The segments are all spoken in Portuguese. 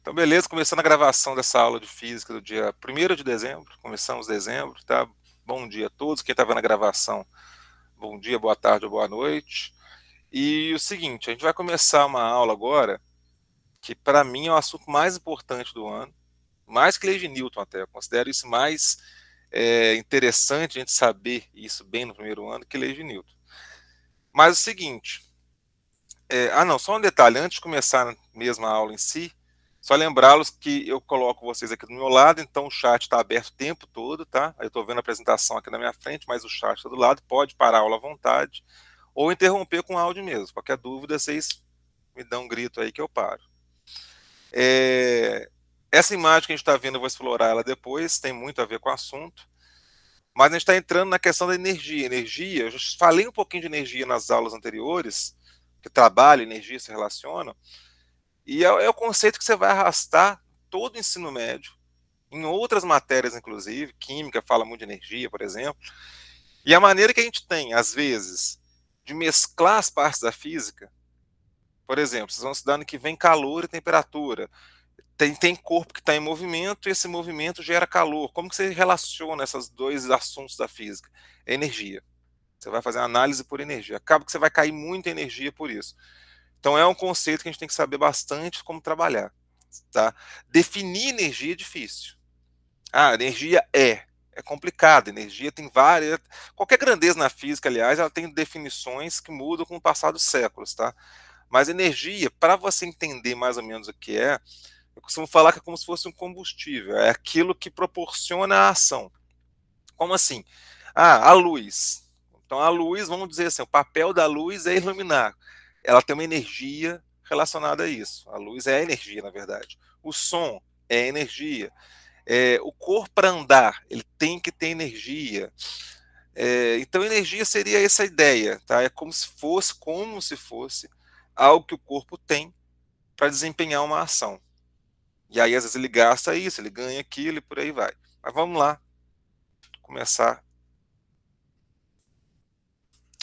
Então, beleza, começando a gravação dessa aula de física do dia 1º de dezembro, começamos dezembro, tá? Bom dia a todos, quem está vendo a gravação, bom dia, boa tarde ou boa noite. E o seguinte, a gente vai começar uma aula agora, que para mim é o assunto mais importante do ano, mais que lei de Newton até, eu considero isso mais interessante a gente saber isso bem no primeiro ano que lei de Newton. Mas o seguinte, não, só um detalhe, antes de começar mesmo a aula em si, só lembrá-los que eu coloco vocês aqui do meu lado, então o chat está aberto o tempo todo, tá? Eu estou vendo a apresentação aqui na minha frente, mas o chat está do lado, pode parar a aula à vontade, ou interromper com áudio mesmo. Qualquer dúvida, vocês me dão um grito aí que eu paro. Essa imagem que a gente está vendo, eu vou explorar ela depois, tem muito a ver com o assunto, mas a gente está entrando na questão da energia. Energia, eu já falei um pouquinho de energia nas aulas anteriores, que trabalho e energia se relacionam, e é o conceito que você vai arrastar todo o ensino médio, em outras matérias, inclusive, química fala muito de energia, por exemplo, e a maneira que a gente tem, às vezes, de mesclar as partes da física, por exemplo, vocês vão estudando que vem calor e temperatura, tem corpo que está em movimento e esse movimento gera calor. Como que você relaciona esses dois assuntos da física? É energia. Você vai fazer análise por energia. Acaba que você vai cair muita energia por isso. Então é um conceito que a gente tem que saber bastante como trabalhar. Tá? Definir energia é difícil. Energia é complicado. Energia tem várias. Qualquer grandeza na física, aliás, ela tem definições que mudam com o passar dos séculos. Tá? Mas energia, para você entender mais ou menos o que é, eu costumo falar que é como se fosse um combustível. É aquilo que proporciona a ação. Como assim? A luz. Então, a luz, vamos dizer assim, o papel da luz é iluminar. Ela tem uma energia relacionada a isso. A luz é energia, na verdade. O som é energia. O corpo para andar, ele tem que ter energia. Então, energia seria essa ideia, tá? É como se fosse algo que o corpo tem para desempenhar uma ação. E aí, às vezes, ele gasta isso, ele ganha aquilo e por aí vai. Mas vamos lá começar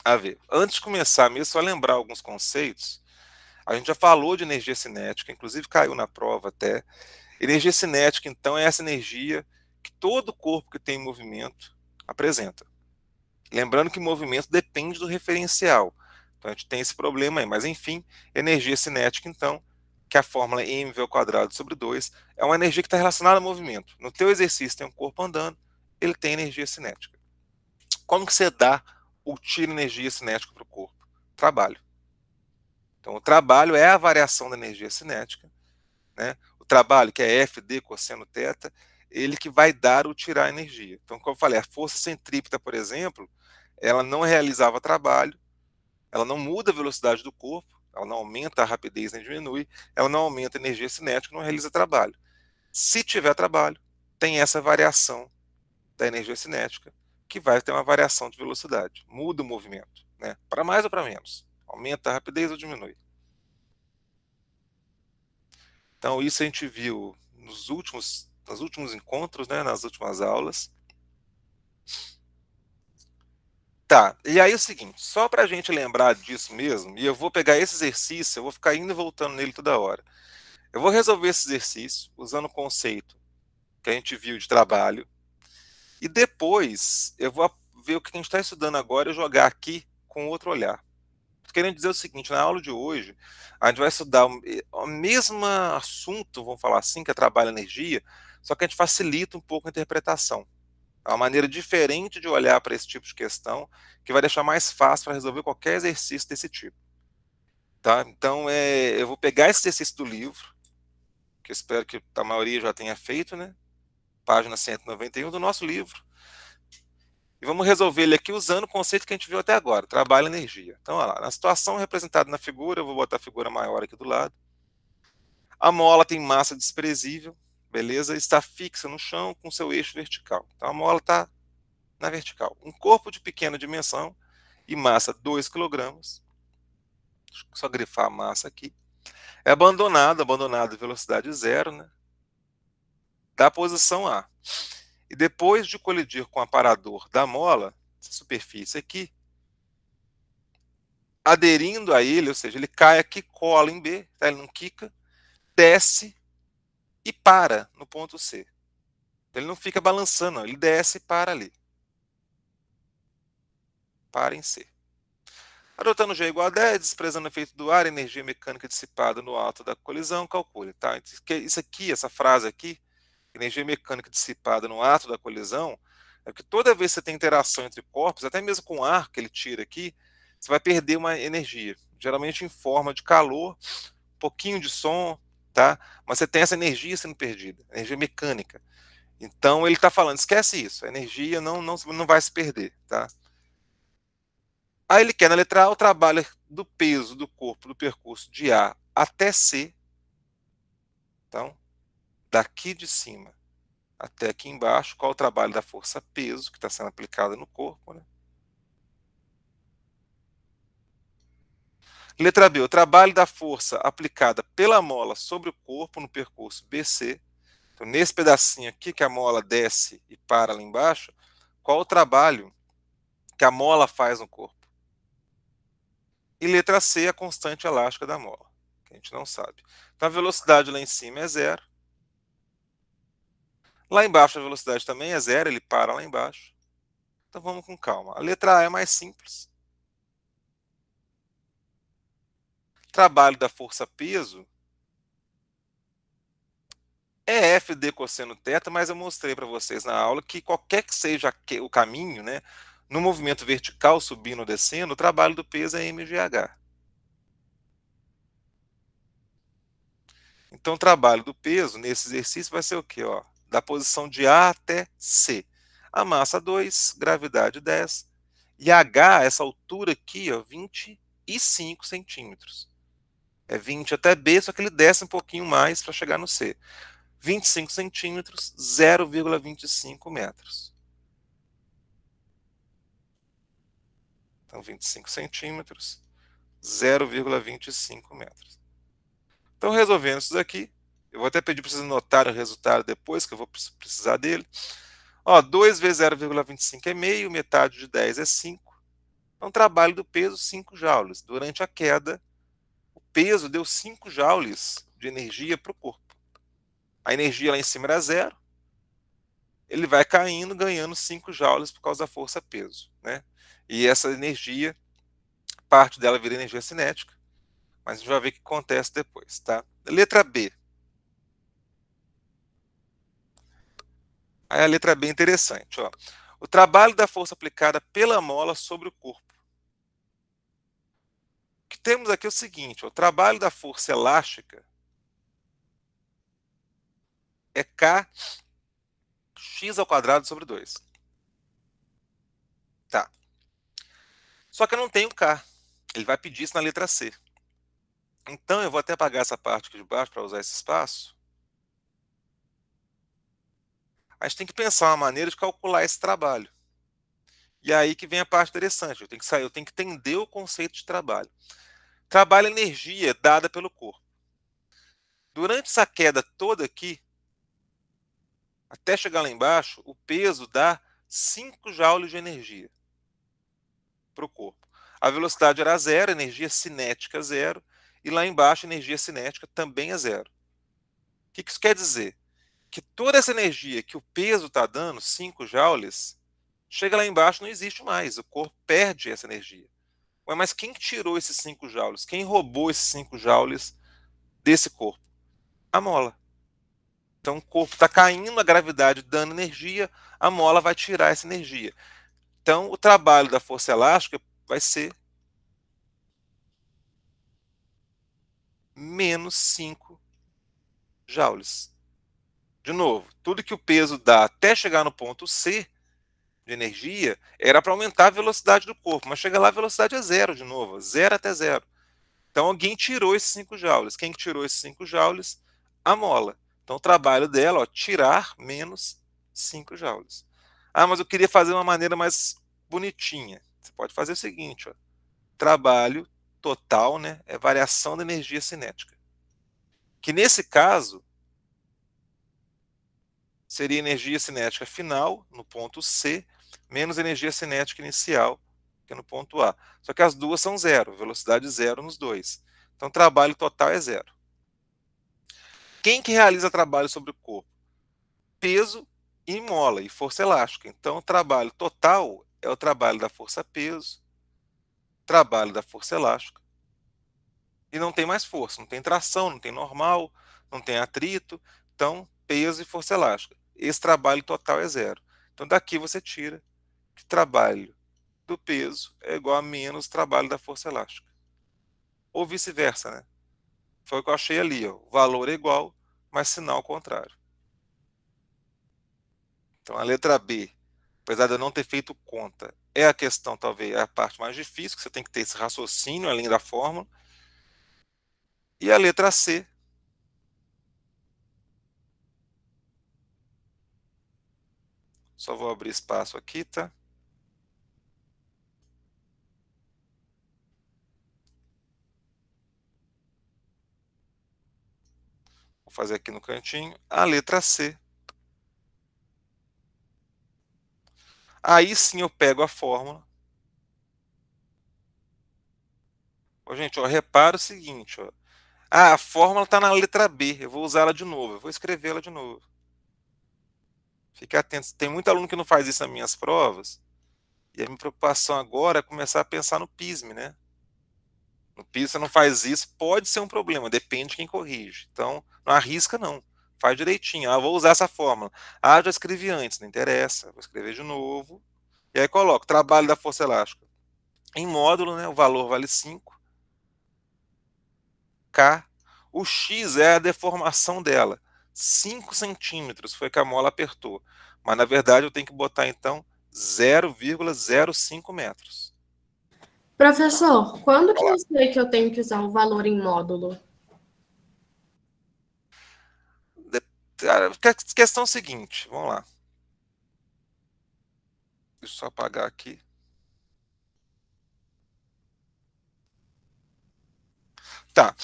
a ver. Antes de começar mesmo, só lembrar alguns conceitos. A gente já falou de energia cinética, inclusive caiu na prova até. Energia cinética, então, é essa energia que todo corpo que tem movimento apresenta. Lembrando que movimento depende do referencial. Então a gente tem esse problema aí. Mas enfim, energia cinética, então, que é a fórmula mv² sobre 2, é uma energia que está relacionada ao movimento. No teu exercício tem um corpo andando, ele tem energia cinética. Como que você dá ou tira energia cinética para o corpo? Trabalho. Então, o trabalho é a variação da energia cinética, né? O trabalho, que é F, D, cosseno, θ, ele que vai dar ou tirar energia. Então, como eu falei, a força centrípeta, por exemplo, ela não realizava trabalho, ela não muda a velocidade do corpo, ela não aumenta a rapidez nem diminui, ela não aumenta a energia cinética, não realiza trabalho. Se tiver trabalho, tem essa variação da energia cinética, que vai ter uma variação de velocidade, muda o movimento, né? Para mais ou para menos, aumenta a rapidez ou diminui. Então isso a gente viu nos últimos encontros, né, nas últimas aulas. Tá, e aí é o seguinte, só para a gente lembrar disso mesmo, e eu vou pegar esse exercício, eu vou ficar indo e voltando nele toda hora. Eu vou resolver esse exercício usando o conceito que a gente viu de trabalho, e depois eu vou ver o que a gente está estudando agora e jogar aqui com outro olhar. Tô querendo dizer o seguinte, na aula de hoje, a gente vai estudar o mesmo assunto, vamos falar assim, que é trabalho e energia, só que a gente facilita um pouco a interpretação. É uma maneira diferente de olhar para esse tipo de questão, que vai deixar mais fácil para resolver qualquer exercício desse tipo. Tá? Então, eu vou pegar esse exercício do livro, que eu espero que a maioria já tenha feito, né? Página 191 do nosso livro, e vamos resolver ele aqui usando o conceito que a gente viu até agora, trabalho e energia. Então, olha lá, na situação representada na figura, eu vou botar a figura maior aqui do lado. A mola tem massa desprezível, beleza? Está fixa no chão com seu eixo vertical. Então, a mola está na vertical. Um corpo de pequena dimensão e massa 2 kg, só grifar a massa aqui, é abandonado em velocidade zero, né, da posição A. E depois de colidir com o aparador da mola, essa superfície aqui, aderindo a ele, ou seja, ele cai aqui, cola em B, tá? Ele não quica, desce e para no ponto C. Ele não fica balançando, não. Ele desce e para ali. Para em C. Adotando G igual a 10, desprezando o efeito do ar, energia mecânica dissipada no alto da colisão, calcule. Tá? Isso aqui, essa frase aqui, energia mecânica dissipada no ato da colisão, é que toda vez que você tem interação entre corpos, até mesmo com o ar que ele tira aqui, você vai perder uma energia, geralmente em forma de calor, um pouquinho de som, tá? Mas você tem essa energia sendo perdida, energia mecânica. Então ele está falando, esquece isso, a energia não vai se perder, tá? Aí ele quer na letra A o trabalho do peso do corpo do percurso de A até C, então daqui de cima até aqui embaixo, qual o trabalho da força peso que está sendo aplicada no corpo, né? Letra B, o trabalho da força aplicada pela mola sobre o corpo no percurso BC. Então, nesse pedacinho aqui que a mola desce e para lá embaixo, qual o trabalho que a mola faz no corpo? E letra C, a constante elástica da mola, que a gente não sabe. Então, a velocidade lá em cima é zero. Lá embaixo a velocidade também é zero, ele para lá embaixo. Então vamos com calma. A letra A é mais simples. Trabalho da força-peso é F d cosseno θ, mas eu mostrei para vocês na aula que qualquer que seja o caminho, né, no movimento vertical, subindo ou descendo, o trabalho do peso é mgh. Então o trabalho do peso nesse exercício vai ser o quê? Ó? Da posição de A até C. A massa 2, gravidade 10, e H, essa altura aqui, ó, 25 centímetros. É 20 até B, só que ele desce um pouquinho mais para chegar no C. 25 centímetros, 0,25 metros. Então, 25 centímetros, 0,25 metros. Então, resolvendo isso daqui, eu vou até pedir para vocês anotarem o resultado depois, que eu vou precisar dele. Ó, 2 vezes 0,25 é meio, metade de 10 é 5. Então, trabalho do peso, 5 joules. Durante a queda, o peso deu 5 joules de energia para o corpo. A energia lá em cima era zero, ele vai caindo, ganhando 5 joules por causa da força-peso, né? E essa energia, parte dela vira energia cinética, mas a gente vai ver o que acontece depois, tá? Letra B. Aí a letra B é interessante, ó. O trabalho da força aplicada pela mola sobre o corpo. O que temos aqui é o seguinte, ó, o trabalho da força elástica é kx ao quadrado sobre 2. Tá. Só que eu não tenho k. Ele vai pedir isso na letra C. Então eu vou até apagar essa parte aqui de baixo para usar esse espaço. A gente tem que pensar uma maneira de calcular esse trabalho. E aí que vem a parte interessante. Eu tenho que entender o conceito de trabalho. Trabalho é energia dada pelo corpo. Durante essa queda toda aqui, até chegar lá embaixo, o peso dá 5 joules de energia para o corpo. A velocidade era zero, energia cinética zero, e lá embaixo energia cinética também é zero. O que isso quer dizer? Que toda essa energia que o peso está dando, 5 joules, chega lá embaixo não existe mais, o corpo perde essa energia. Ué, mas quem tirou esses 5 joules? Quem roubou esses 5 joules desse corpo? A mola. Então o corpo está caindo, a gravidade dando energia, a mola vai tirar essa energia. Então o trabalho da força elástica vai ser menos 5 joules. De novo, tudo que o peso dá até chegar no ponto C de energia era para aumentar a velocidade do corpo, mas chega lá a velocidade é zero de novo, zero até zero. Então alguém tirou esses 5 joules. Quem tirou esses 5 joules? A mola. Então o trabalho dela, ó, tirar menos 5 joules. Ah, mas eu queria fazer uma maneira mais bonitinha. Você pode fazer o seguinte, ó. Trabalho total, né, é variação da energia cinética. Que nesse caso seria energia cinética final, no ponto C, menos energia cinética inicial, que é no ponto A. Só que as duas são zero, velocidade zero nos dois. Então, o trabalho total é zero. Quem que realiza trabalho sobre o corpo? Peso e mola, e força elástica. Então, o trabalho total é o trabalho da força-peso, trabalho da força elástica, e não tem mais força, não tem tração, não tem normal, não tem atrito, então peso e força elástica. Esse trabalho total é zero. Então daqui você tira que trabalho do peso é igual a menos trabalho da força elástica. Ou vice-versa, né? Foi o que eu achei ali, ó. O valor é igual, mas sinal contrário. Então a letra B, apesar de eu não ter feito conta, é a questão, talvez, é a parte mais difícil, que você tem que ter esse raciocínio além da fórmula. E a letra C, só vou abrir espaço aqui, tá? Vou fazer aqui no cantinho. A letra C. Aí sim eu pego a fórmula. Ó, gente, ó, repara o seguinte, ó. Ah, a fórmula está na letra B. Eu vou usar ela de novo. Eu vou escrevê-la de novo. Fique atento. Tem muito aluno que não faz isso nas minhas provas. E a minha preocupação agora é começar a pensar no PISM, né? No PISM você não faz isso, pode ser um problema, depende de quem corrige. Então, não arrisca não. Faz direitinho. Ah, vou usar essa fórmula. Ah, já escrevi antes, não interessa. Vou escrever de novo. E aí coloco trabalho da força elástica. Em módulo, né, o valor vale 5. K. O X é a deformação dela. 5 centímetros foi que a mola apertou. Mas na verdade eu tenho que botar então 0,05 metros. Professor, quando que Olha lá. eu sei que eu tenho que usar o valor em módulo? Questão seguinte, vamos lá. Deixa eu só apagar aqui. Tá.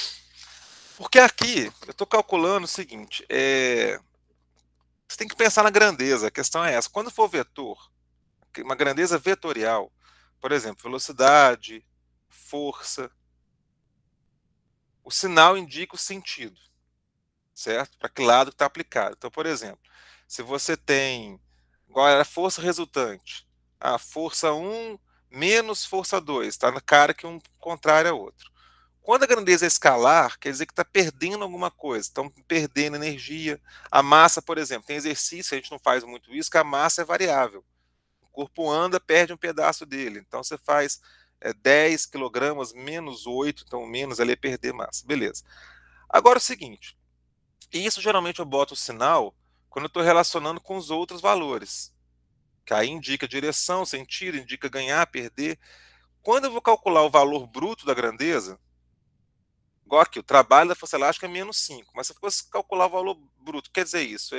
Porque aqui eu estou calculando o seguinte: você tem que pensar na grandeza. A questão é essa. Quando for vetor, uma grandeza vetorial, por exemplo, velocidade, força, o sinal indica o sentido, certo? Para que lado está aplicado. Então, por exemplo, se você tem igual era a força resultante, a força um menos força 2, está na cara que um contrário é outro. Quando a grandeza é escalar, quer dizer que está perdendo alguma coisa, estão perdendo energia. A massa, por exemplo, tem exercício, a gente não faz muito isso, que a massa é variável. O corpo anda, perde um pedaço dele. Então você faz 10 quilogramas menos 8, então menos ali é perder massa. Beleza. Agora é o seguinte, isso geralmente eu boto o sinal quando eu estou relacionando com os outros valores. Que aí indica direção, sentido, indica ganhar, perder. Quando eu vou calcular o valor bruto da grandeza, igual aqui, o trabalho da força elástica é menos 5, mas se eu fosse calcular o valor bruto, quer dizer isso,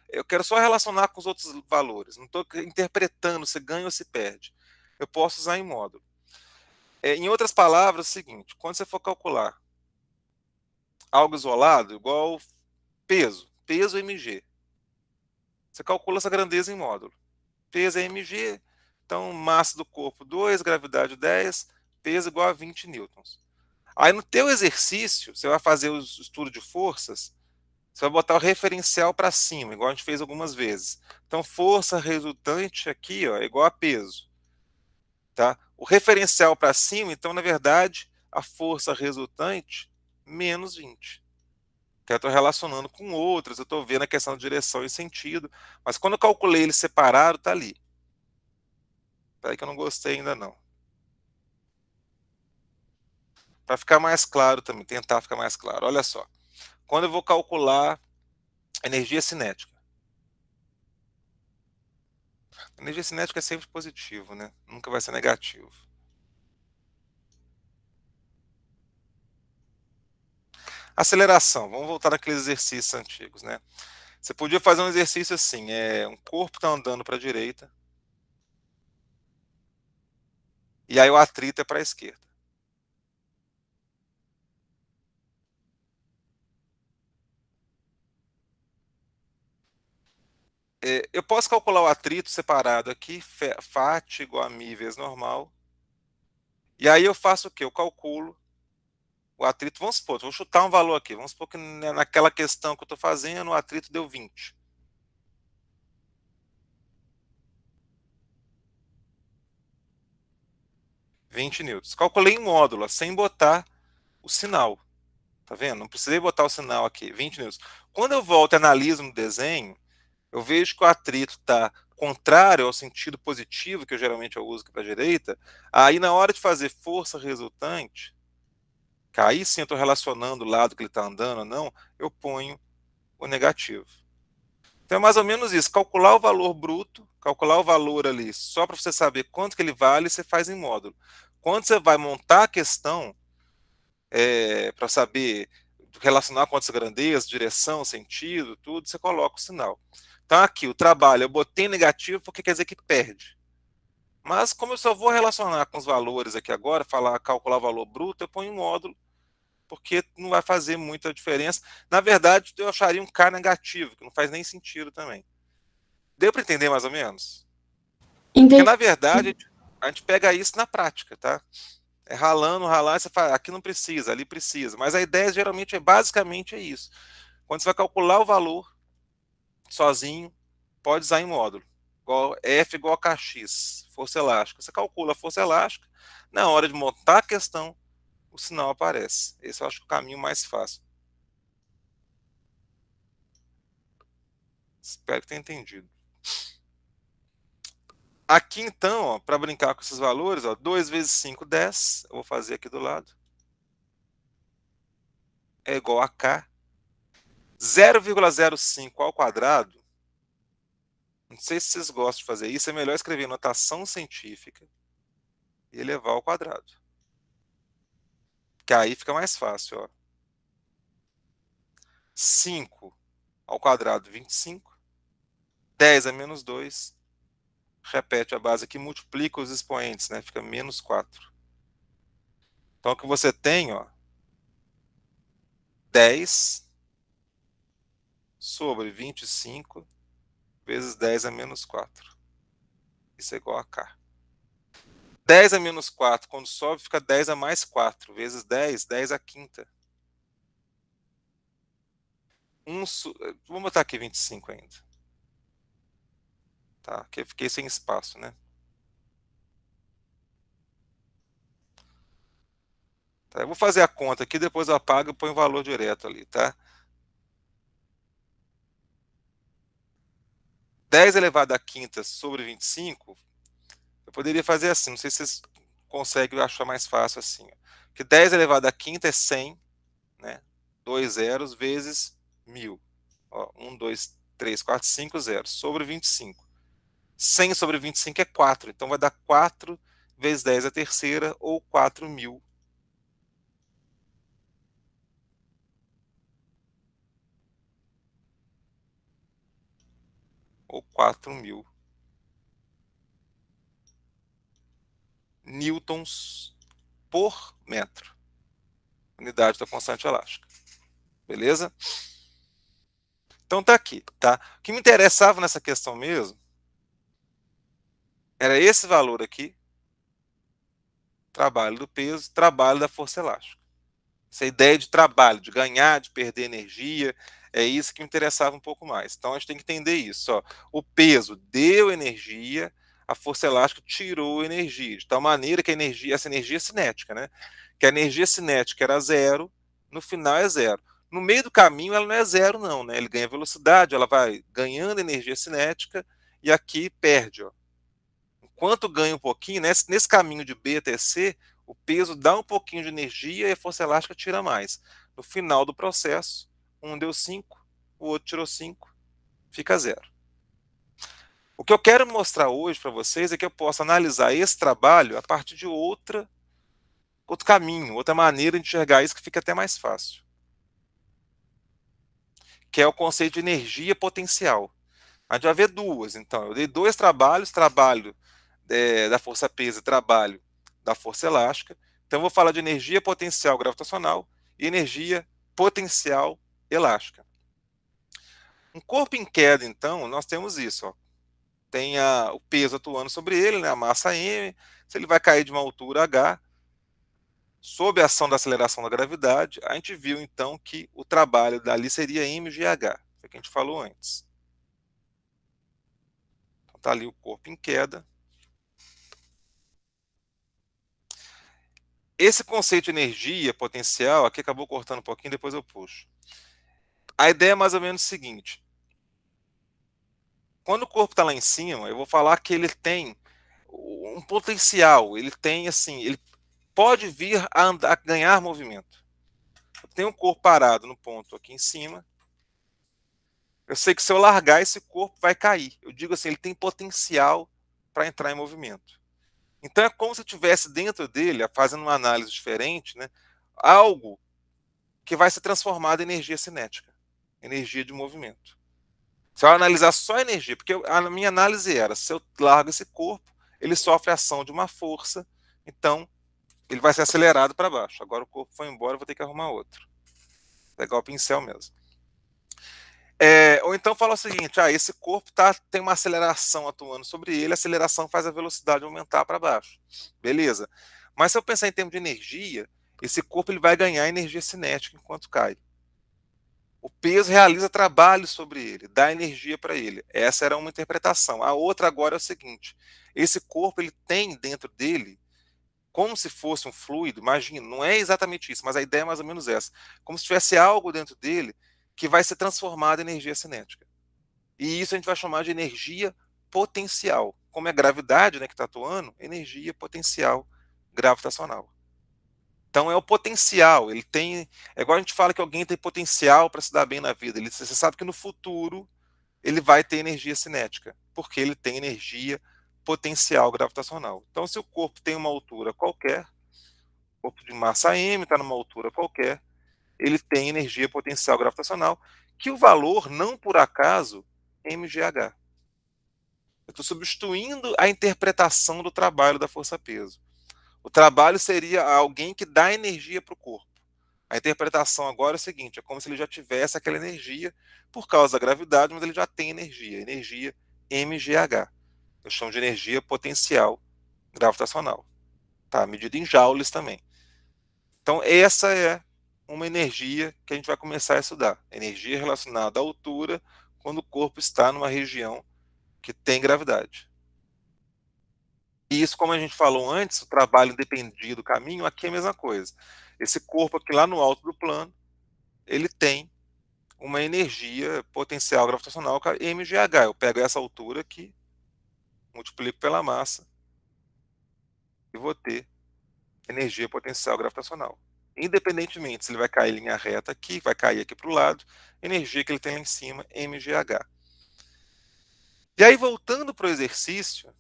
eu quero só relacionar com os outros valores, não estou interpretando se ganha ou se perde. Eu posso usar em módulo. Em outras palavras, é o seguinte, quando você for calcular algo isolado, igual peso mg, você calcula essa grandeza em módulo. Peso é mg, então massa do corpo 2, gravidade 10, peso igual a 20 newtons. Aí no teu exercício, você vai fazer o estudo de forças, você vai botar o referencial para cima, igual a gente fez algumas vezes. Então, força resultante aqui ó, é igual a peso. Tá? O referencial para cima, então, na verdade, a força resultante menos 20. Que eu estou relacionando com outras, eu estou vendo a questão de direção e sentido, mas quando eu calculei ele separado, está ali. Peraí que eu não gostei ainda não. Para ficar mais claro também, tentar ficar mais claro. Olha só, quando eu vou calcular energia cinética, energia cinética é sempre positivo, né? Nunca vai ser negativo. Aceleração, vamos voltar naqueles exercícios antigos, né? Você podia fazer um exercício assim, um corpo está andando para a direita, e aí o atrito é para a esquerda. Eu posso calcular o atrito separado aqui, FAT igual a μ vezes normal, e aí eu faço o quê? Eu calculo O atrito, vamos supor, vou chutar um valor aqui. Vamos supor que naquela questão que eu estou fazendo, o atrito deu 20. 20 newtons. Calculei em módulo, sem botar o sinal. Tá vendo? Não precisei botar o sinal aqui, 20 newtons. Quando eu volto e analiso no desenho, eu vejo que o atrito está contrário ao sentido positivo, que eu uso aqui para a direita. Aí, na hora de fazer força resultante, que aí sim eu estou relacionando o lado que ele está andando ou não, eu ponho o negativo. Então é mais ou menos isso, calcular o valor bruto, calcular o valor ali, só para você saber quanto que ele vale, você faz em módulo. Quando você vai montar a questão, para saber relacionar com outras grandezas, direção, sentido, tudo, você coloca o sinal. Então aqui, o trabalho, eu botei negativo porque quer dizer que perde. Mas como eu só vou relacionar com os valores aqui agora, falar, calcular o valor bruto, eu ponho em módulo, porque não vai fazer muita diferença. Na verdade, eu acharia um K negativo, que não faz nem sentido também. Deu para entender mais ou menos? Porque, Entendi. na verdade, a gente pega isso na prática, tá? É ralando, ralar, você fala, aqui não precisa, ali precisa. Mas a ideia geralmente basicamente é isso. Quando você vai calcular o valor sozinho, pode usar em módulo. F igual a kx, força elástica. Você calcula a força elástica, na hora de montar a questão, o sinal aparece. Esse eu acho que é o caminho mais fácil. Espero que tenha entendido. Aqui então, para brincar com esses valores, ó, 2 vezes 5, 10. Eu vou fazer aqui do lado. É igual a K. 0,05 ao quadrado. Não sei se vocês gostam de fazer isso. É melhor escrever notação científica e elevar ao quadrado. Que aí fica mais fácil. Ó. 5 ao quadrado, 25. 10 a menos 2. Repete a base aqui, multiplica os expoentes, né? Fica menos 4. Então, o que você tem, ó, 10 sobre 25 vezes 10 a menos 4. Isso é igual a K. 10 a menos 4, quando sobe, fica 10 a mais 4. Vezes 10, 10 a quinta. Vamos botar aqui 25 ainda. Tá? Porque eu fiquei sem espaço, né? Tá? Eu vou fazer a conta aqui, depois eu apago e ponho o valor direto ali, tá? 10 elevado à quinta sobre 25, eu poderia fazer assim, não sei se vocês conseguem achar mais fácil assim. Ó. Que 10 elevado à quinta é 100, né? 2 zeros vezes 1000. Ó, 1, 2, 3, 4, 5 zeros sobre 25. 100 sobre 25 é 4, então vai dar 4 vezes 10 a terceira, ou 4.000. Ou 4.000 newtons por metro. Unidade da constante elástica. Beleza? Então tá aqui, tá? O que me interessava nessa questão mesmo era esse valor aqui, trabalho do peso, trabalho da força elástica. Essa ideia de trabalho, de ganhar, de perder energia, é isso que me interessava um pouco mais. Então a gente tem que entender isso. Ó. O peso deu energia, a força elástica tirou energia, de tal maneira que essa energia é cinética, né? Que a energia cinética era zero, no final é zero. No meio do caminho ela não é zero, não, né? Ele ganha velocidade, ela vai ganhando energia cinética e aqui perde, ó. Enquanto ganha um pouquinho, nesse caminho de B até C, o peso dá um pouquinho de energia e a força elástica tira mais. No final do processo, um deu 5, o outro tirou 5, fica zero. O que eu quero mostrar hoje para vocês é que eu posso analisar esse trabalho a partir de outro caminho, outra maneira de enxergar isso que fica até mais fácil, que é o conceito de energia potencial. A gente vai ver duas, então. Eu dei dois trabalhos, trabalho da força peso e trabalho da força elástica. Então, eu vou falar de energia potencial gravitacional e energia potencial elástica. Um corpo em queda, então, nós temos isso. Ó. Tem o peso atuando sobre ele, né, a massa M. Se ele vai cair de uma altura H, sob a ação da aceleração da gravidade, a gente viu então que o trabalho dali seria mgh, foi o que a gente falou antes. Então está ali o corpo em queda. Esse conceito de energia potencial, aqui acabou cortando um pouquinho, depois eu puxo. A ideia é mais ou menos o seguinte: quando o corpo está lá em cima, eu vou falar que ele tem um potencial, ele tem assim, ele pode vir a, a ganhar movimento. Eu tenho um corpo parado no ponto aqui em cima. Eu sei que se eu largar esse corpo vai cair. Eu digo assim, ele tem potencial para entrar em movimento. Então é como se eu tivesse dentro dele, fazendo uma análise diferente, né, algo que vai ser transformado em energia cinética, energia de movimento. Se eu analisar só a energia, porque a minha análise era, se eu largo esse corpo, ele sofre a ação de uma força, então ele vai ser acelerado para baixo. Agora o corpo foi embora, eu vou ter que arrumar outro. Pegar o pincel mesmo. Ou então fala o seguinte, esse corpo tem uma aceleração atuando sobre ele, a aceleração faz a velocidade aumentar para baixo. Beleza. Mas se eu pensar em termos de energia, esse corpo ele vai ganhar energia cinética enquanto cai. O peso realiza trabalho sobre ele, dá energia para ele. Essa era uma interpretação. A outra agora é o seguinte: esse corpo ele tem dentro dele, como se fosse um fluido, imagina, não é exatamente isso, mas a ideia é mais ou menos essa. Como se tivesse algo dentro dele que vai ser transformado em energia cinética. E isso a gente vai chamar de energia potencial. Como é a gravidade, né, que está atuando, energia potencial gravitacional. Então é o potencial, ele tem. É igual a gente fala que alguém tem potencial para se dar bem na vida. Você sabe que no futuro ele vai ter energia cinética, porque ele tem energia potencial gravitacional. Então, se o corpo tem uma altura qualquer, corpo de massa m está numa altura qualquer, ele tem energia potencial gravitacional, que o valor, não por acaso, mgh. Eu estou substituindo a interpretação do trabalho da força-peso. O trabalho seria alguém que dá energia para o corpo. A interpretação agora é o seguinte: é como se ele já tivesse aquela energia por causa da gravidade, mas ele já tem energia mgh. Eu chamo de energia potencial gravitacional, tá? Medida em joules também. Então essa é uma energia que a gente vai começar a estudar. Energia relacionada à altura quando o corpo está numa região que tem gravidade. E isso, como a gente falou antes, o trabalho dependia do caminho, aqui é a mesma coisa. Esse corpo aqui lá no alto do plano, ele tem uma energia potencial gravitacional que é mgh. Eu pego essa altura aqui, multiplico pela massa e vou ter energia potencial gravitacional. Independentemente se ele vai cair em linha reta aqui, vai cair aqui para o lado, energia que ele tem lá em cima, mgh. E aí, voltando para o exercício,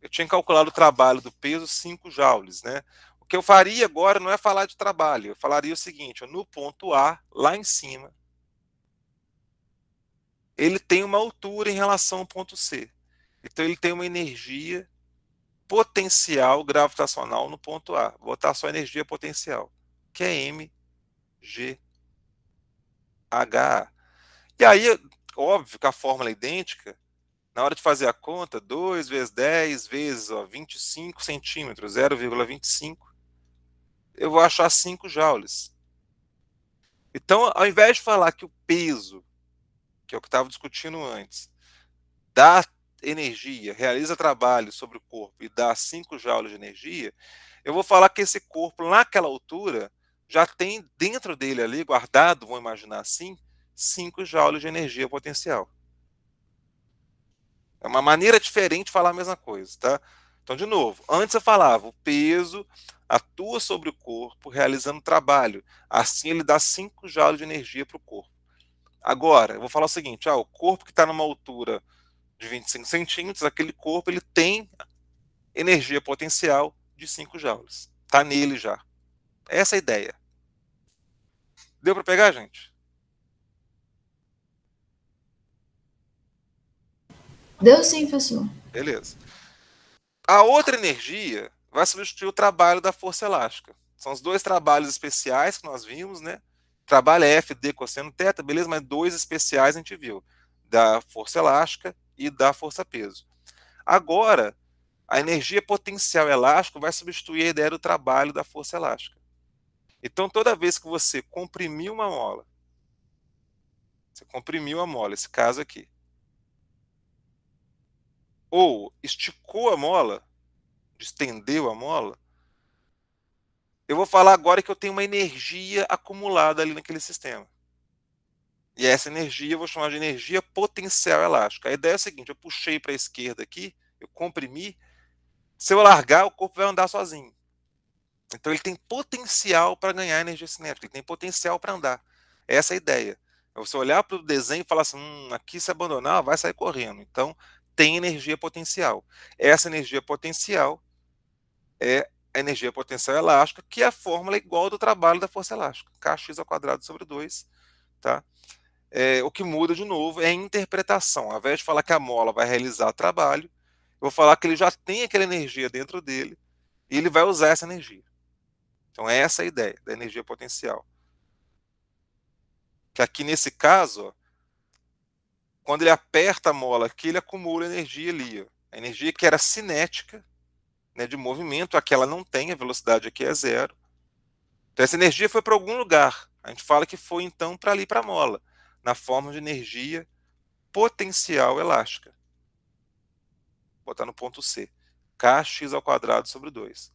eu tinha calculado o trabalho do peso 5 joules, né? O que eu faria agora não é falar de trabalho, eu falaria o seguinte: no ponto A, lá em cima, ele tem uma altura em relação ao ponto C. Então ele tem uma energia potencial gravitacional no ponto A. Vou botar só energia potencial, que é mgh. E aí, óbvio que a fórmula é idêntica. Na hora de fazer a conta, 2 vezes 10 vezes 25 centímetros, 0,25, eu vou achar 5 joules. Então, ao invés de falar que o peso, que é o que estava discutindo antes, dá energia, realiza trabalho sobre o corpo e dá 5 joules de energia, eu vou falar que esse corpo, naquela altura, já tem dentro dele ali, guardado, vamos imaginar assim, 5 joules de energia potencial. É uma maneira diferente de falar a mesma coisa, tá? Então, de novo, antes eu falava, o peso atua sobre o corpo realizando trabalho. Assim ele dá 5 joules de energia para o corpo. Agora, eu vou falar o seguinte: o corpo que está numa altura de 25 centímetros, aquele corpo ele tem energia potencial de 5 joules. Está nele já. Essa é a ideia. Deu para pegar, gente? Deu sim, professor. Beleza. A outra energia vai substituir o trabalho da força elástica. São os dois trabalhos especiais que nós vimos, né? Trabalho é F, D, cosseno, θ, beleza? Mas dois especiais a gente viu, da força elástica e da força-peso. Agora, a energia potencial elástica vai substituir a ideia do trabalho da força elástica. Então, toda vez que você comprimiu uma mola, você comprimiu a mola, esse caso aqui, ou esticou a mola, estendeu a mola, eu vou falar agora que eu tenho uma energia acumulada ali naquele sistema. E essa energia eu vou chamar de energia potencial elástica. A ideia é a seguinte: eu puxei para a esquerda aqui, eu comprimi, se eu largar, o corpo vai andar sozinho. Então ele tem potencial para ganhar energia cinética, ele tem potencial para andar. Essa é a ideia. É você olhar para o desenho e falar assim: aqui se abandonar, vai sair correndo. Então tem energia potencial. Essa energia potencial é a energia potencial elástica, que é a fórmula igual do trabalho da força elástica, kx² sobre 2, tá? O que muda de novo é a interpretação. Ao invés de falar que a mola vai realizar trabalho, eu vou falar que ele já tem aquela energia dentro dele e ele vai usar essa energia. Então essa é a ideia da energia potencial. Que aqui nesse caso, ó, quando ele aperta a mola aqui, ele acumula energia ali. Ó. A energia que era cinética, né, de movimento, aqui ela não tem, a velocidade aqui é zero. Então essa energia foi para algum lugar. A gente fala que foi então para ali, para a mola, na forma de energia potencial elástica. Vou botar no ponto C. kx² sobre 2.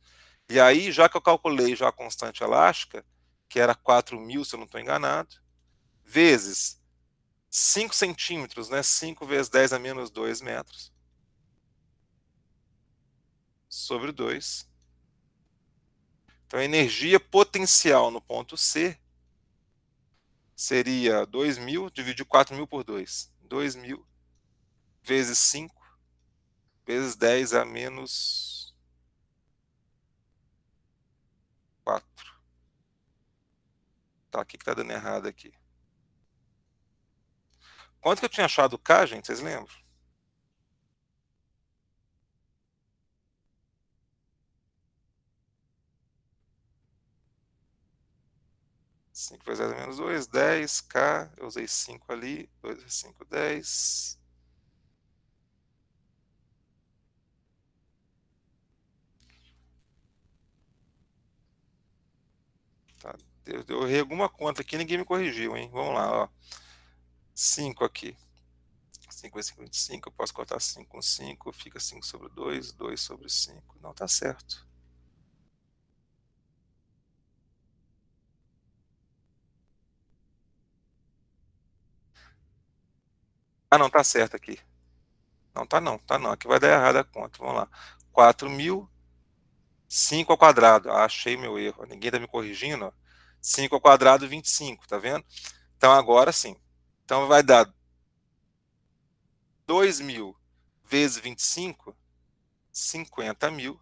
E aí, já que eu calculei já a constante elástica, que era 4.000, se eu não estou enganado, vezes 5 centímetros, né? 5 vezes 10 a menos 2 metros, sobre 2. Então, a energia potencial no ponto C seria 2.000, dividir 4.000 por 2. 2.000 vezes 5 vezes 10 a menos 4. Tá, o que está dando errado aqui? Quanto que eu tinha achado K, gente? Vocês lembram? 5 vezes 10 a menos 2, 10, K, eu usei 5 ali, 2 vezes 5, 10. Tá, eu errei alguma conta aqui, ninguém me corrigiu, hein? Vamos lá, ó. 5 aqui. 5 vezes 5, 25, eu posso cortar 5 com 5, fica 5 sobre 2, 2 sobre 5. Não, tá certo. Ah, não, tá certo aqui. Não, tá não, tá não. Aqui vai dar errado a conta. Vamos lá. 4.000, 5 ao quadrado. Ah, achei meu erro. Ninguém tá me corrigindo, ó. 5 ao quadrado, 25, tá vendo? Então agora sim. Então vai dar 2.000 vezes 25, 50.000,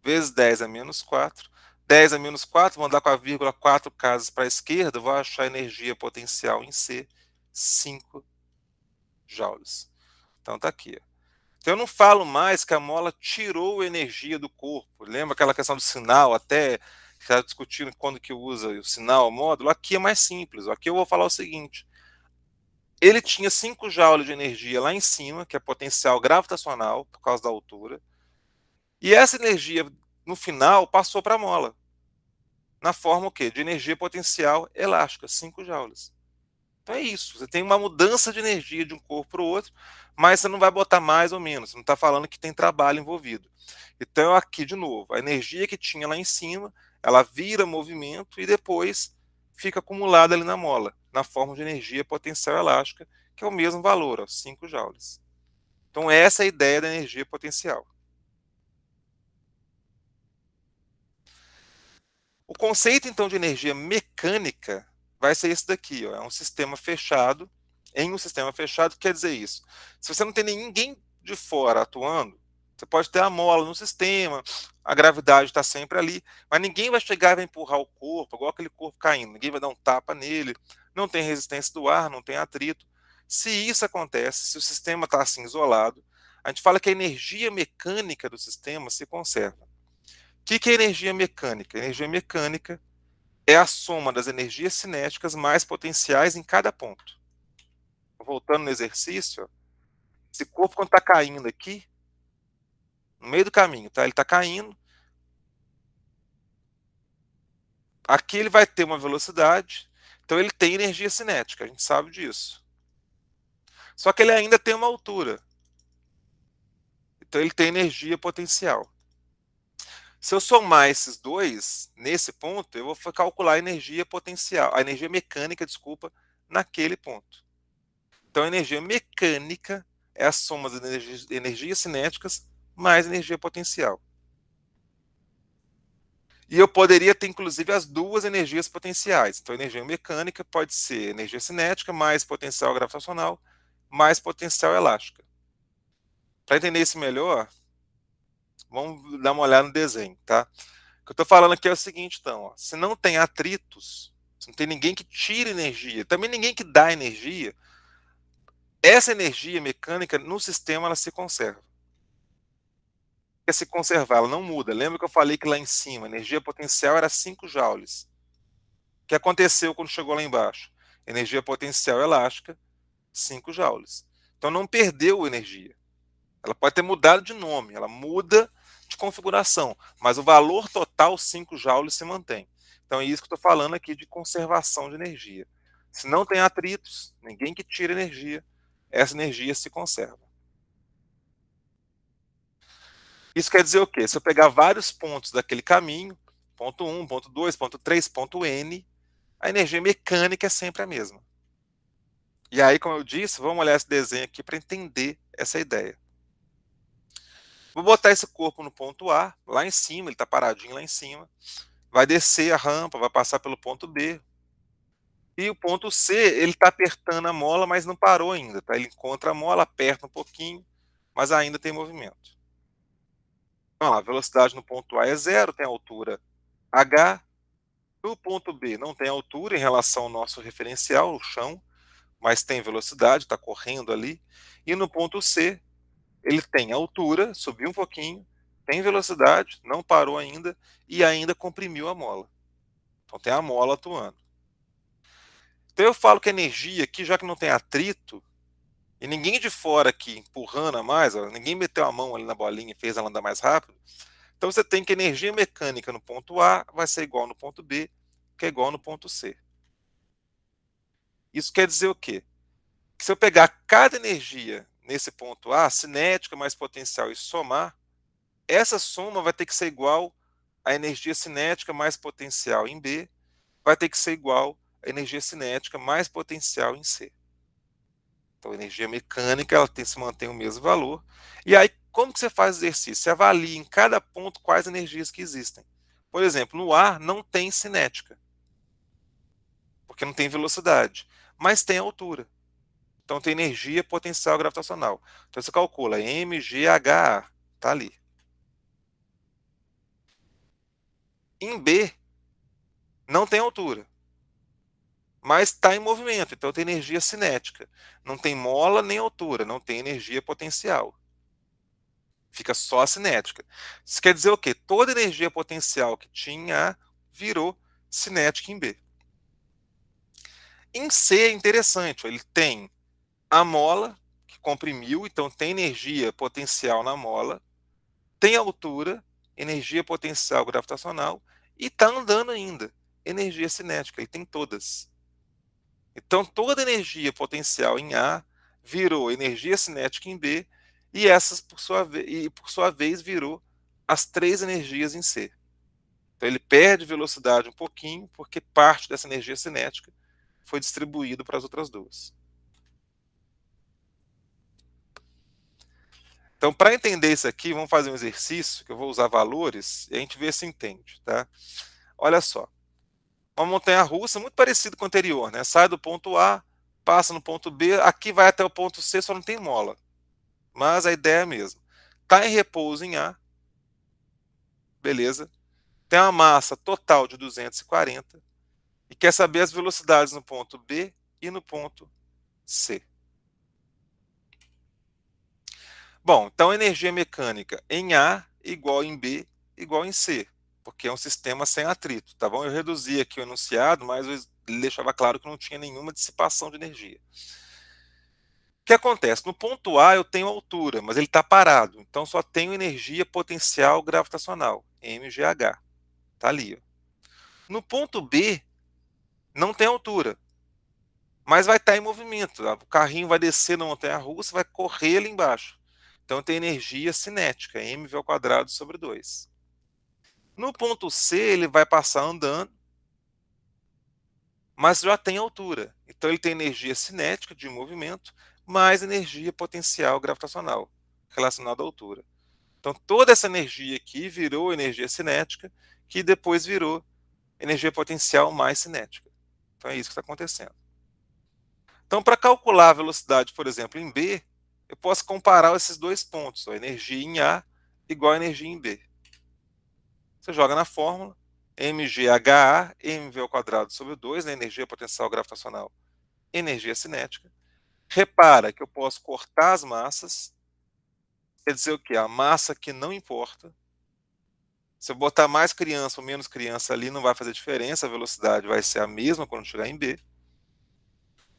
vezes 10 a menos 4. 10 a menos 4, vou andar com a vírgula 4 casas para a esquerda, vou achar a energia potencial em C, 5 joules. Então tá aqui. Ó. Então eu não falo mais que a mola tirou energia do corpo. Lembra aquela questão do sinal, até que estava discutindo quando que usa o sinal, o módulo? Aqui é mais simples. Aqui eu vou falar o seguinte. Ele tinha 5 joules de energia lá em cima, que é potencial gravitacional, por causa da altura. E essa energia, no final, passou para a mola. Na forma o quê? De energia potencial elástica, 5 joules. Então é isso. Você tem uma mudança de energia de um corpo para o outro, mas você não vai botar mais ou menos. Você não está falando que tem trabalho envolvido. Então, aqui, de novo, a energia que tinha lá em cima, ela vira movimento e depois fica acumulada ali na mola, na forma de energia potencial elástica, que é o mesmo valor, ó, 5 joules. Então, essa é a ideia da energia potencial. O conceito, então, de energia mecânica vai ser esse daqui, ó, é um sistema fechado. Em um sistema fechado, quer dizer isso. Se você não tem ninguém de fora atuando, você pode ter a mola no sistema, a gravidade está sempre ali, mas ninguém vai chegar e vai empurrar o corpo, igual aquele corpo caindo, ninguém vai dar um tapa nele, não tem resistência do ar, não tem atrito. Se isso acontece, se o sistema está assim isolado, a gente fala que a energia mecânica do sistema se conserva. O que é energia mecânica? Energia mecânica é a soma das energias cinéticas mais potenciais em cada ponto. Voltando no exercício, esse corpo quando está caindo aqui, no meio do caminho, tá? Ele está caindo, Aqui ele vai ter uma velocidade, então ele tem energia cinética, a gente sabe disso. Só que ele ainda tem uma altura. Então ele tem energia potencial. Se eu somar esses dois, nesse ponto, eu vou calcular a energia potencial, a energia mecânica, desculpa, naquele ponto. Então a energia mecânica é a soma das energias cinéticas mais energia potencial. E eu poderia ter, inclusive, as duas energias potenciais. Então, a energia mecânica pode ser energia cinética mais potencial gravitacional mais potencial elástica. Para entender isso melhor, vamos dar uma olhada no desenho, tá? O que eu estou falando aqui é o seguinte, então, ó, se não tem atritos, se não tem ninguém que tire energia, também ninguém que dá energia, essa energia mecânica no sistema ela se conserva. Se conservar, ela não muda. Lembra que eu falei que lá em cima a energia potencial era 5 joules. O que aconteceu quando chegou lá embaixo? Energia potencial elástica, 5 joules. Então não perdeu energia. Ela pode ter mudado de nome, ela muda de configuração, mas o valor total, 5 joules, se mantém. Então é isso que eu estou falando aqui de conservação de energia. Se não tem atritos, ninguém que tira energia, essa energia se conserva. Isso quer dizer o quê? Se eu pegar vários pontos daquele caminho, ponto 1, ponto 2, ponto 3, ponto N, a energia mecânica é sempre a mesma. E aí, como eu disse, vamos olhar esse desenho aqui para entender essa ideia. Vou botar esse corpo no ponto A, lá em cima, ele está paradinho lá em cima. Vai descer a rampa, vai passar pelo ponto B. E o ponto C, ele está apertando a mola, mas não parou ainda. Tá? Ele encontra a mola, aperta um pouquinho, mas ainda tem movimento. Então, a velocidade no ponto A é 0, tem altura h. No ponto B não tem altura em relação ao nosso referencial, o chão, mas tem velocidade, está correndo ali. E no ponto C, ele tem altura, subiu um pouquinho, tem velocidade, não parou ainda, e ainda comprimiu a mola. Então tem a mola atuando. Então eu falo que a energia aqui, já que não tem atrito, e ninguém de fora aqui empurrando a mais, ó, ninguém meteu a mão ali na bolinha e fez ela andar mais rápido, então você tem que a energia mecânica no ponto A vai ser igual no ponto B, que é igual no ponto C. Isso quer dizer o quê? Que se eu pegar cada energia nesse ponto A, cinética mais potencial, e somar, essa soma vai ter que ser igual à energia cinética mais potencial em B, vai ter que ser igual à energia cinética mais potencial em C. Então, a energia mecânica ela se mantém o mesmo valor. E aí, como que você faz o exercício? Você avalia em cada ponto quais energias que existem. Por exemplo, no ar não tem cinética, porque não tem velocidade, mas tem altura. Então tem energia potencial gravitacional. Então você calcula mgha, está ali. Em B, não tem altura, mas está em movimento, então tem energia cinética. Não tem mola nem altura, não tem energia potencial. Fica só a cinética. Isso quer dizer o quê? Toda energia potencial que tinha A virou cinética em B. Em C é interessante, ele tem a mola, que comprimiu, então tem energia potencial na mola, tem altura, energia potencial gravitacional, e está andando ainda, energia cinética, ele tem todas. Então toda energia potencial em A virou energia cinética em B, e essas, por sua vez, virou as 3 energias em C. Então ele perde velocidade um pouquinho, porque parte dessa energia cinética foi distribuída para as outras duas. Então, para entender isso aqui, vamos fazer um exercício, que eu vou usar valores, e a gente vê se entende, tá? Olha só, uma montanha-russa muito parecida com a anterior, né? Sai do ponto A, passa no ponto B, aqui vai até o ponto C, só não tem mola. Mas a ideia é a mesma. Está em repouso em A, beleza? Tem uma massa total de 240 e quer saber as velocidades no ponto B e no ponto C. Bom, então energia mecânica em A igual em B igual em C, porque é um sistema sem atrito, tá bom? Eu reduzi aqui o enunciado, mas ele deixava claro que não tinha nenhuma dissipação de energia. O que acontece? No ponto A eu tenho altura, mas ele está parado, então só tenho energia potencial gravitacional, mgh. Está ali. Ó. No ponto B, não tem altura, mas vai estar em movimento. O carrinho vai descer na montanha-russa, vai correr ali embaixo. Então tem energia cinética, mv² sobre 2. No ponto C, ele vai passar andando, mas já tem altura. Então ele tem energia cinética de movimento, mais energia potencial gravitacional relacionada à altura. Então toda essa energia aqui virou energia cinética, que depois virou energia potencial mais cinética. Então é isso que está acontecendo. Então, para calcular a velocidade, por exemplo, em B, eu posso comparar esses dois pontos, a energia em A igual a energia em B. Você joga na fórmula, mgha, mv² sobre 2, né, energia potencial gravitacional, energia cinética. Repara que eu posso cortar as massas, quer dizer o quê? A massa que não importa. Se eu botar mais criança ou menos criança ali, não vai fazer diferença, a velocidade vai ser a mesma quando chegar em B.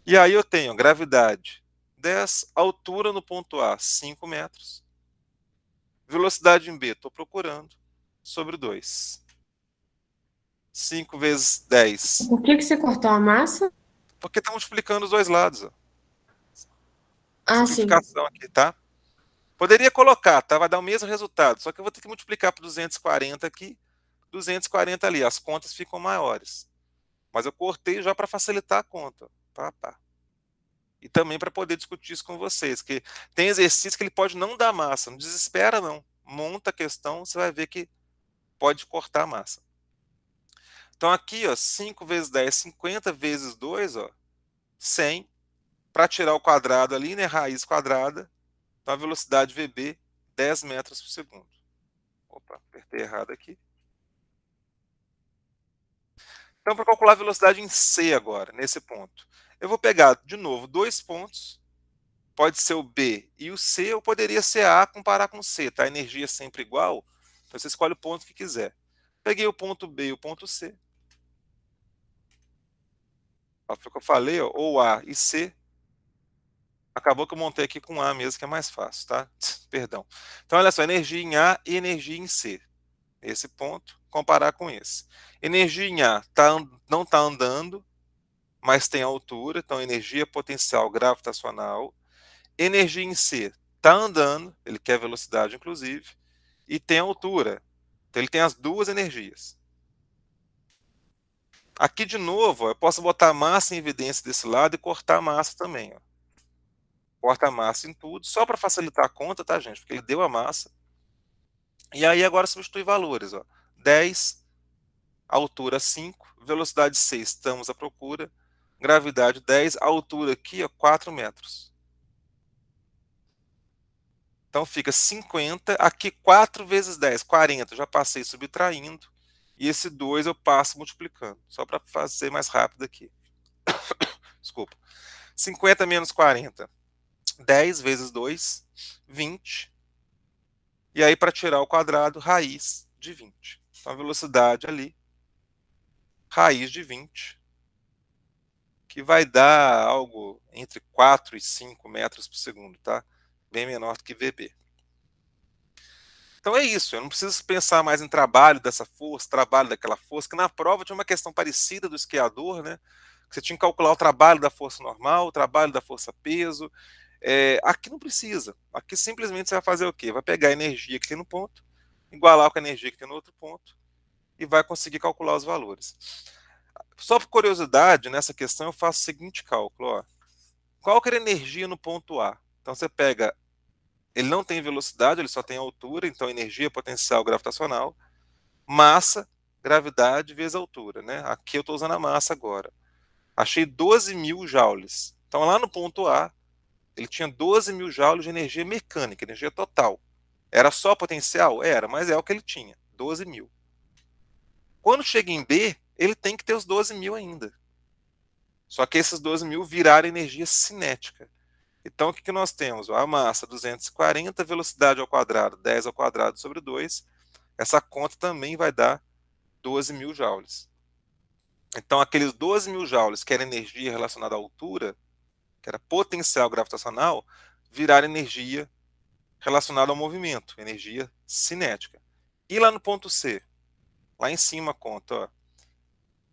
E aí eu tenho gravidade 10, altura no ponto A 5 metros, velocidade em B, estou procurando, sobre 2. 5 vezes 10, Por que você cortou a massa? porque está multiplicando os dois lados. Ó. Ah, sim. Simplificação aqui, tá? Poderia colocar, tá? Vai dar o mesmo resultado, só que eu vou ter que multiplicar por 240 aqui, 240 ali, as contas ficam maiores. Mas eu cortei já para facilitar a conta. Pá. E também para poder discutir isso com vocês, que tem exercício que ele pode não dar massa, não desespera não. Monta a questão, você vai ver que pode cortar a massa. Então aqui, ó, 5 vezes 10, 50 vezes 2, ó, 100. Para tirar o quadrado ali, né, raiz quadrada, então a velocidade VB, 10 metros por segundo. Opa, apertei errado aqui. Então, para calcular a velocidade em C agora, nesse ponto, eu vou pegar, de novo, dois pontos, pode ser o B e o C, ou poderia ser A comparar com C, tá? A energia é sempre igual, então você escolhe o ponto que quiser. Peguei o ponto B e o ponto C. Foi o que eu falei, ó, ou A e C. Acabou que eu montei aqui com A mesmo, que é mais fácil, tá? Perdão. Então, olha só, energia em A e energia em C. Esse ponto, comparar com esse. Energia em A não está andando, mas tem altura, então energia potencial gravitacional. Energia em C está andando, ele quer velocidade inclusive, e tem altura. Então ele tem as duas energias. Aqui de novo, ó, eu posso botar a massa em evidência desse lado e cortar a massa também. Ó. Corta a massa em tudo, só para facilitar a conta, tá, gente? Porque ele deu a massa. E aí agora substitui valores. Ó. 10, altura 5, velocidade 6, estamos à procura. Gravidade 10, altura aqui, ó, 4 metros. Então fica 50, aqui 4 vezes 10, 40, já passei subtraindo, e esse 2 eu passo multiplicando, só para fazer mais rápido aqui. Desculpa. 50 menos 40, 10 vezes 2, 20. E aí para tirar o quadrado, raiz de 20. Então a velocidade ali, raiz de 20, que vai dar algo entre 4 e 5 metros por segundo, tá? Bem menor do que VB. Então é isso, eu não preciso pensar mais em trabalho dessa força, trabalho daquela força, que na prova tinha uma questão parecida do esquiador, né? Que você tinha que calcular o trabalho da força normal, o trabalho da força peso. Aqui não precisa. Aqui simplesmente você vai fazer o quê? Vai pegar a energia que tem no ponto, igualar com a energia que tem no outro ponto, e vai conseguir calcular os valores. Só por curiosidade, nessa questão eu faço o seguinte cálculo. Ó. Qual que era a energia no ponto A? Então você pega, ele não tem velocidade, ele só tem altura, então energia potencial gravitacional, massa, gravidade vezes altura. Né? Aqui eu estou usando a massa agora. Achei 12.000 joules. Então lá no ponto A, ele tinha 12.000 joules de energia mecânica, energia total. Era só potencial? Era, mas é o que ele tinha, 12.000. Quando chega em B, ele tem que ter os 12.000 ainda. Só que esses 12.000 viraram energia cinética. Então, o que nós temos? A massa 240, velocidade ao quadrado 10 ao quadrado sobre 2. Essa conta também vai dar 12.000 joules. Então, aqueles 12.000 joules, que era energia relacionada à altura, que era potencial gravitacional, viraram energia relacionada ao movimento, energia cinética. E lá no ponto C? Lá em cima a conta, ó.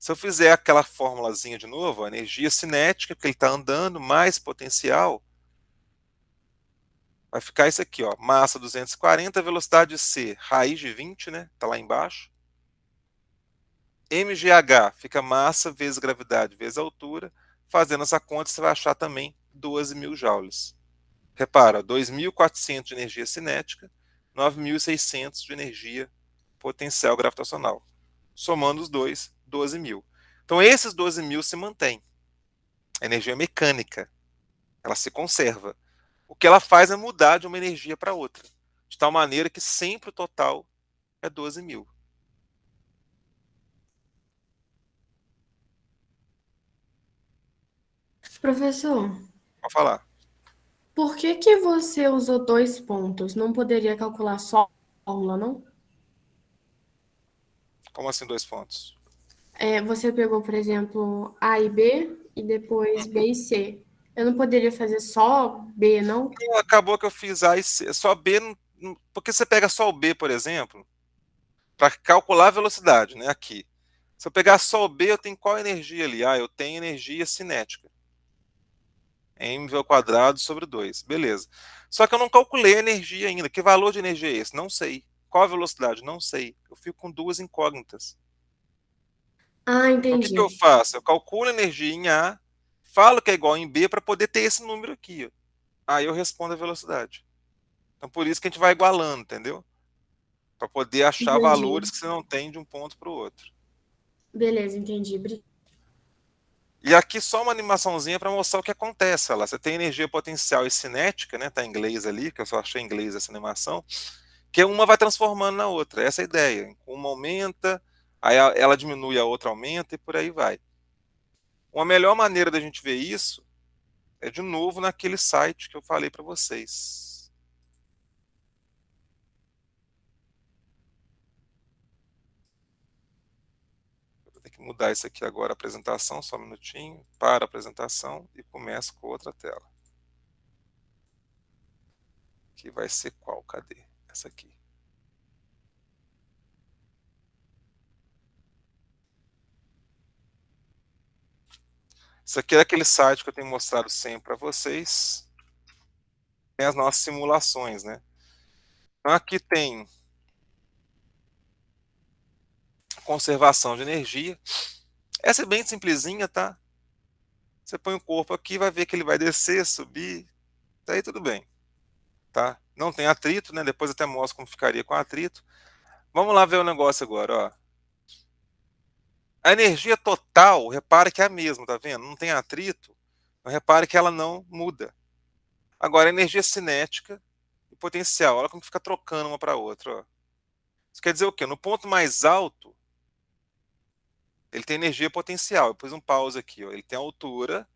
Se eu fizer aquela formulazinha de novo, a energia cinética, porque ele está andando, mais potencial, vai ficar isso aqui, ó, massa 240, velocidade C, raiz de 20, né? Está lá embaixo. mgh fica massa vezes gravidade vezes altura. Fazendo essa conta, você vai achar também 12.000 joules. Repara, 2.400 de energia cinética, 9.600 de energia potencial gravitacional. Somando os dois, 12.000. Então, esses 12.000 se mantêm. A energia mecânica, ela se conserva. O que ela faz é mudar de uma energia para outra, de tal maneira que sempre o total é 12.000. Professor, Vou falar. por que que você usou dois pontos? Não poderia calcular só a fórmula, não? Como assim 2 pontos? Você pegou, por exemplo, A e B e depois B e C. Eu não poderia fazer só B, não? Acabou que eu fiz A e C. Só B, porque você pega só o B, por exemplo, para calcular a velocidade, né? Aqui. Se eu pegar só o B, eu tenho qual energia ali? Ah, eu tenho energia cinética. mv ao quadrado sobre 2. Beleza. Só que eu não calculei a energia ainda. Que valor de energia é esse? Não sei. Qual a velocidade? Não sei. Eu fico com duas incógnitas. Ah, Então, o que que eu entendi. faço? Eu calculo a energia em A, falo que é igual em B para poder ter esse número aqui. Ó. Aí eu respondo a velocidade. Então, por isso que a gente vai igualando, entendeu? Para poder achar Entendi. valores que você não tem de um ponto para o outro. Beleza, entendi. E aqui só uma animaçãozinha para mostrar o que acontece. Olha lá, você tem energia potencial e cinética, né? Tá em inglês ali, que eu só achei em inglês essa animação, que uma vai transformando na outra. Essa é a ideia. Uma aumenta, aí ela diminui, a outra aumenta e por aí vai. Uma melhor maneira da gente ver isso é de novo naquele site que eu falei para vocês. Vou ter que mudar isso aqui agora, a apresentação, só um minutinho, para a apresentação e começo com outra tela. Que vai ser qual? Cadê? Essa aqui. Isso aqui é aquele site que eu tenho mostrado sempre para vocês. Tem as nossas simulações, né? Então aqui tem conservação de energia. Essa é bem simplesinha, tá? Você põe o corpo aqui, vai ver que ele vai descer, subir, daí tudo bem, tá? Não tem atrito, né? Depois até mostro como ficaria com atrito. Vamos lá ver o negócio agora, ó. A energia total, repare que é a mesma, tá vendo? Não tem atrito, então repare que ela não muda. Agora, a energia cinética e potencial, olha como fica trocando uma para a outra, ó. Isso quer dizer o quê? No ponto mais alto, ele tem energia potencial. Eu pus um pause aqui, ó. Ele tem altura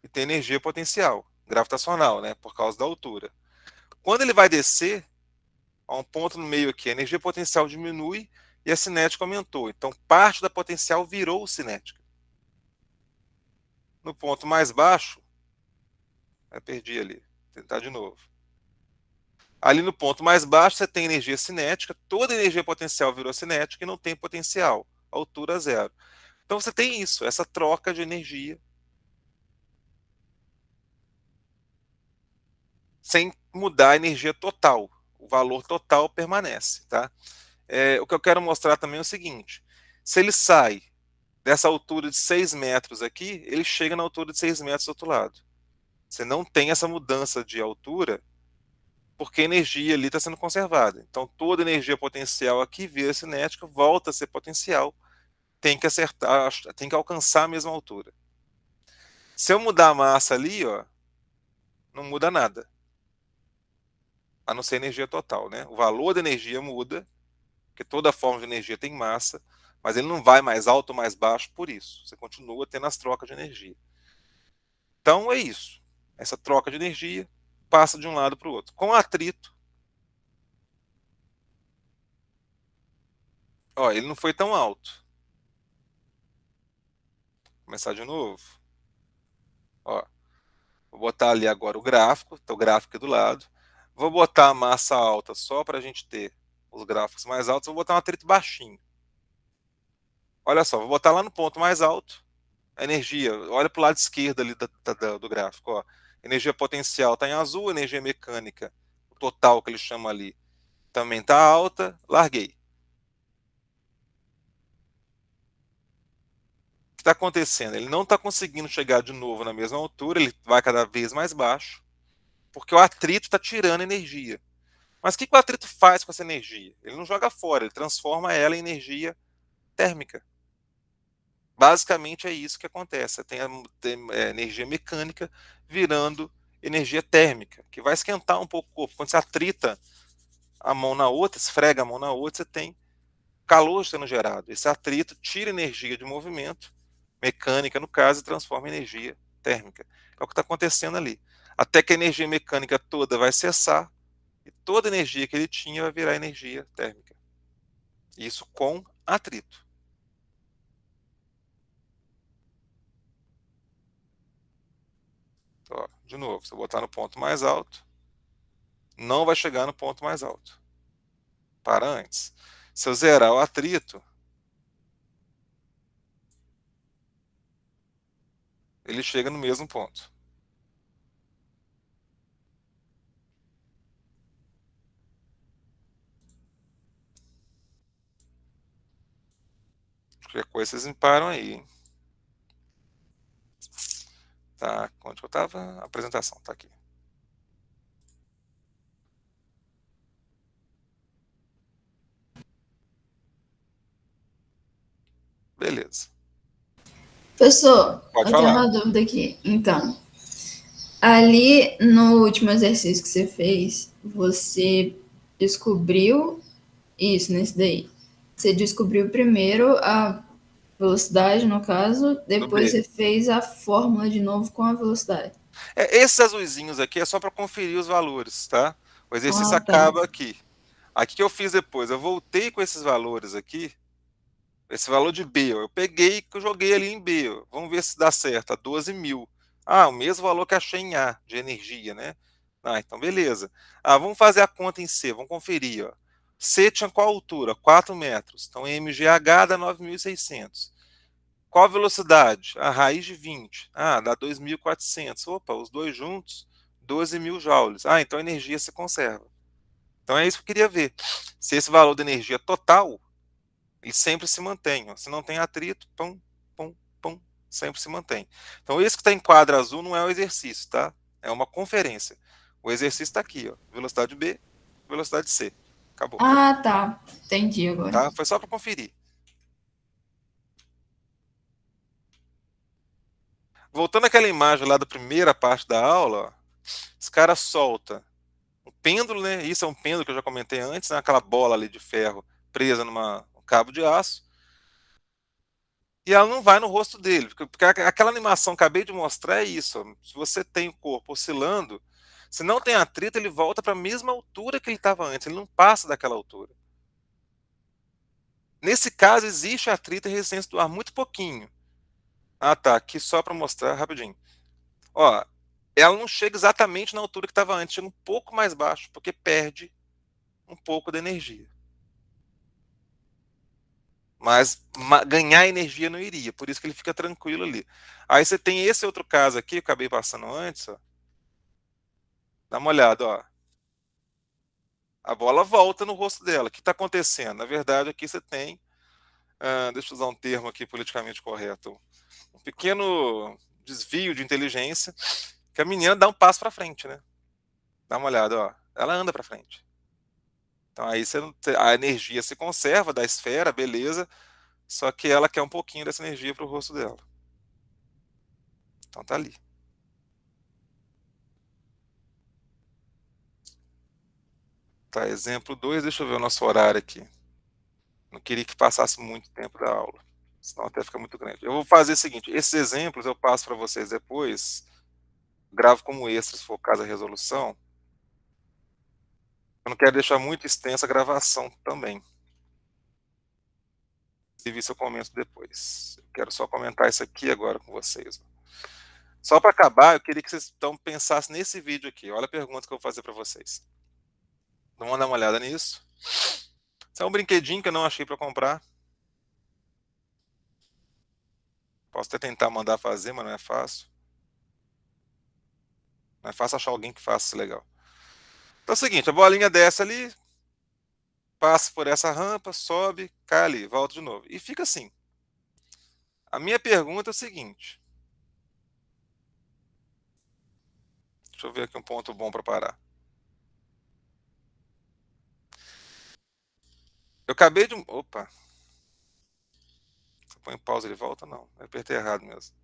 e tem energia potencial, gravitacional, né? Por causa da altura. Quando ele vai descer, há um ponto no meio aqui, a energia potencial diminui e a cinética aumentou. Então, parte da potencial virou cinética. No ponto mais baixo, eu perdi ali, vou tentar de novo. Ali no ponto mais baixo, você tem energia cinética, toda energia potencial virou cinética e não tem potencial, altura zero. Então, você tem isso, essa troca de energia, sem mudar a energia total. O valor total permanece, tá? O que eu quero mostrar também é o seguinte: se ele sai dessa altura de 6 metros aqui, ele chega na altura de 6 metros do outro lado. Você não tem essa mudança de altura, porque a energia ali está sendo conservada. Então, toda energia potencial aqui vira cinética, volta a ser potencial, tem que acertar, tem que alcançar a mesma altura. Se eu mudar a massa ali, ó, não muda nada, a não ser energia total, né? O valor da energia muda, porque toda forma de energia tem massa, mas ele não vai mais alto ou mais baixo por isso. Você continua tendo as trocas de energia. Então é isso. Essa troca de energia passa de um lado para o outro. Com atrito, ó, ele não foi tão alto. Vou começar de novo. Ó, vou botar ali agora o gráfico, tá o gráfico aqui do lado. Vou botar a massa alta só para a gente ter os gráficos mais altos. Vou botar um atrito baixinho. Olha só, vou botar lá no ponto mais alto, a energia. Olha para o lado esquerdo ali do gráfico. Ó. Energia potencial está em azul, energia mecânica, o total que eles chamam ali, também está alta. Larguei. O que está acontecendo? Ele não está conseguindo chegar de novo na mesma altura, ele vai cada vez mais baixo, porque o atrito está tirando energia. Mas o que o atrito faz com essa energia? Ele não joga fora, ele transforma ela em energia térmica. Basicamente é isso que acontece. Tem energia mecânica virando energia térmica, que vai esquentar um pouco o corpo. Quando você atrita a mão na outra, esfrega a mão na outra, você tem calor sendo gerado. Esse atrito tira energia de movimento, mecânica no caso, e transforma em energia térmica. É o que está acontecendo ali. Até que a energia mecânica toda vai cessar e toda a energia que ele tinha vai virar energia térmica. Isso com atrito. Ó, de novo, se eu botar no ponto mais alto, não vai chegar no ponto mais alto. Para antes. Se eu zerar o atrito, ele chega no mesmo ponto. Qualquer coisa vocês me param aí, hein? Tá, onde eu estava? A apresentação, tá aqui. Beleza. Professor, Pode eu tenho falar. uma dúvida aqui. Então, ali no último exercício que você fez, você descobriu isso, nesse daí. Você descobriu primeiro a velocidade, no caso, No depois B. você fez a fórmula de novo com a velocidade. Esses azuizinhos aqui é só para conferir os valores, tá? O exercício Ah, tá. acaba aqui. Aqui que eu fiz depois, eu voltei com esses valores aqui, esse valor de B, ó, eu peguei e joguei ali em B. Ó. Vamos ver se dá certo, a 12 mil. Ah, o mesmo valor que achei em A, de energia, né? Ah, então beleza. Ah, vamos fazer a conta em C, vamos conferir. Ó. C tinha qual altura? 4 metros. Então MGH dá 9.600. Qual a velocidade? A raiz de 20. Ah, dá 2.400. Opa, os dois juntos, 12 mil joules. Ah, então a energia se conserva. Então é isso que eu queria ver. Se esse valor de energia total ele sempre se mantém. Ó. Se não tem atrito, pum, pum, pum, sempre se mantém. Então, isso que está em quadro azul não é o exercício, tá? É uma conferência. O exercício está aqui, ó. Velocidade B, velocidade C. Acabou. Ah, tá. Entendi agora. Tá? Foi só para conferir. Voltando àquela imagem lá da primeira parte da aula, ó, esse cara solta um pêndulo, né? Isso é um pêndulo que eu já comentei antes, né? Aquela bola ali de ferro presa um cabo de aço. E ela não vai no rosto dele, porque aquela animação que eu acabei de mostrar é isso. Ó. Se você tem o corpo oscilando, se não tem atrito, ele volta para a mesma altura que ele estava antes, ele não passa daquela altura. Nesse caso, existe atrito e resistência do ar, muito pouquinho. Ah, tá, aqui só para mostrar rapidinho. Ó, ela não chega exatamente na altura que estava antes, chega um pouco mais baixo, porque perde um pouco da energia. Mas ganhar energia não iria, por isso que ele fica tranquilo ali. Aí você tem esse outro caso aqui, eu acabei passando antes, ó. Dá uma olhada, ó. A bola volta no rosto dela. O que está acontecendo? Na verdade, aqui você tem, deixa eu usar um termo aqui politicamente correto, um pequeno desvio de inteligência, que a menina dá um passo para frente, né? Dá uma olhada, ó. Ela anda para frente. Então aí a energia se conserva da esfera, beleza, só que ela quer um pouquinho dessa energia para o rosto dela. Então tá ali. Tá, exemplo 2, deixa eu ver o nosso horário aqui. Não queria que passasse muito tempo da aula, senão até fica muito grande. Eu vou fazer o seguinte, esses exemplos eu passo para vocês depois, gravo como extras, se for caso a resolução. Eu não quero deixar muito extensa a gravação também. Se isso eu comento depois. Eu quero só comentar isso aqui agora com vocês. Só para acabar, eu queria que vocês então pensassem nesse vídeo aqui. Olha a pergunta que eu vou fazer para vocês. Vamos dar uma olhada nisso. Isso é um brinquedinho que eu não achei para comprar. Posso até tentar mandar fazer, mas não é fácil. Não é fácil achar alguém que faça isso legal. Então é o seguinte, a bolinha desce ali, passa por essa rampa, sobe, cai ali, volta de novo. E fica assim. A minha pergunta é o seguinte. Deixa eu ver aqui um ponto bom para parar. Eu acabei de... Opa. Você põe pausa e ele volta? Não. Eu apertei errado mesmo.